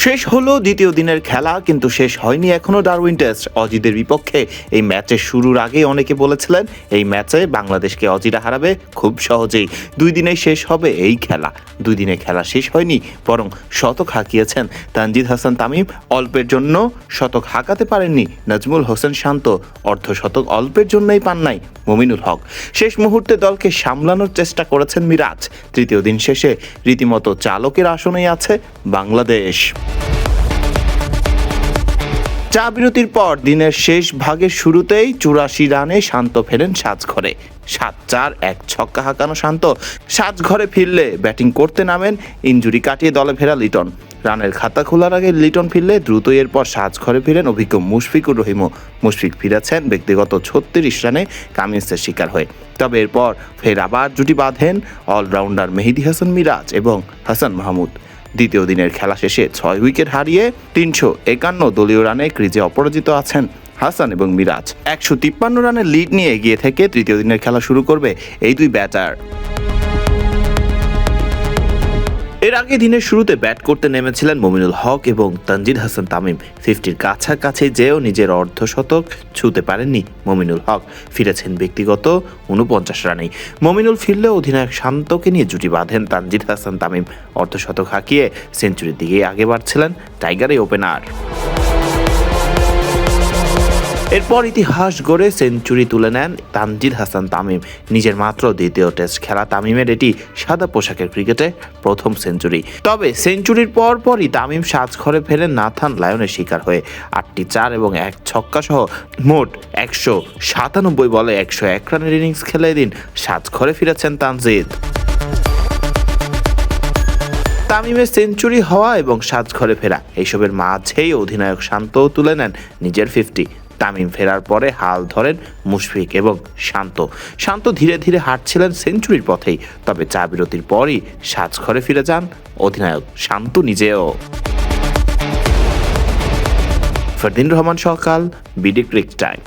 শেষ হলো দ্বিতীয় দিনের খেলা, কিন্তু শেষ হয়নি এখনো ডারউইন টেস্ট। অজিদের বিপক্ষে এই ম্যাচের শুরুর আগে অনেকে বলেছিলেন এই ম্যাচে বাংলাদেশকে অজিরা হারাবে খুব সহজেই। 2 দিনেই শেষ হবে এই খেলা। 2 দিনে খেলা শেষ হয়নি, বরং শতক হাঁকিয়েছেন তানজিদ হাসান তামিম। অল্পের জন্য শতক হাঁকাতে পারেননি নাজমুল হোসেন শান্ত। অর্ধশতক অল্পের জন্যই পান নাই মমিনুল হক। শেষ মুহূর্তে দলকে সামলানোর চেষ্টা করেছেন মিরাজ। তৃতীয় দিন শেষে রীতিমতো চালকের আসনেই আছে বাংলাদেশ। চা বিরতির পর দিনের শেষ ভাগের শুরুতেই 84 রানে শান্ত ফেরেন সাজঘরে। 7-4 এক ছক্কা হাঁকানো শান্ত সাজঘরে ফিরলে ব্যাটিং করতে নামেন ইনজুরি কাটিয়ে দলে ফেরা লিটন। রানের খাতা খোলার আগে লিটন ফিরলে দ্রুতই এরপর সাজঘরে ফিরেন অভিজ্ঞ মুশফিকুর রহিমও। মুশফিক ফিরেছেন ব্যক্তিগত 36 রানে কামিন্সের শিকার হয়ে। তবে এরপর ফের আবার জুটি বাঁধেন অলরাউন্ডার মেহেদী হাসান মিরাজ এবং হাসান মাহমুদ। দ্বিতীয় দিনের খেলা শেষে 6 উইকেট হারিয়ে 351 দলীয় রানে ক্রিজে অপরাজিত আছেন হাসান এবং মিরাজ। 153 রানের লিড নিয়ে এগিয়ে থেকে তৃতীয় দিনের খেলা শুরু করবে এই দুই ব্যাটার। এর আগে দিনের শুরুতে ব্যাট করতে নেমেছিলেন মমিনুল হক এবং তানজিদ হাসান তামিম। 50-র কাছাকাছি যেও নিজের অর্ধশতক ছুঁতে পারেননি মমিনুল হক। ফিরেছেন ব্যক্তিগত 49 রানেই। মমিনুল ফিরলেও অধিনায়ক শান্তকে নিয়ে জুটি বাঁধেন তানজিদ হাসান তামিম। অর্ধশতক হাঁকিয়ে সেঞ্চুরির দিকে আগে বাড়ছিলেন টাইগার এই ওপেনার। এরপর ইতিহাস গড়ে সেঞ্চুরি তুলে নেন তানজিদ হাসান তামিম। নিজের মাত্র দ্বিতীয় টেস্ট খেলা তামিমের এটি সাদা পোশাকের ক্রিকেটে প্রথম সেঞ্চুরি। তবে সেঞ্চুরির পরপরই তামিম সাজঘরে ফেরেন নাথান লায়নের শিকার হয়ে। 8টি 4 এবং 1 ছক্কা সহ মোট 197 বলে 101 রানের ইনিংস খেলে এদিন সাজঘরে ফিরেছেন তানজিদ। তামিমের সেঞ্চুরি হওয়া এবং সাজঘরে ফেরা এইসবের মাঝেই অধিনায়ক শান্ত তুলে নেন নিজের 50। তামিম ফেরার পরে হাল ধরেন মুশফিক এবং শান্ত ধীরে ধীরে হাঁটছিলেন সেঞ্চুরির পথেই। তবে চা বিরতির পরই সাজঘরে ফিরে যান অধিনায়ক শান্ত নিজেও। ফারদিন রহমান সকাল, বিডি ক্রিক টাইম।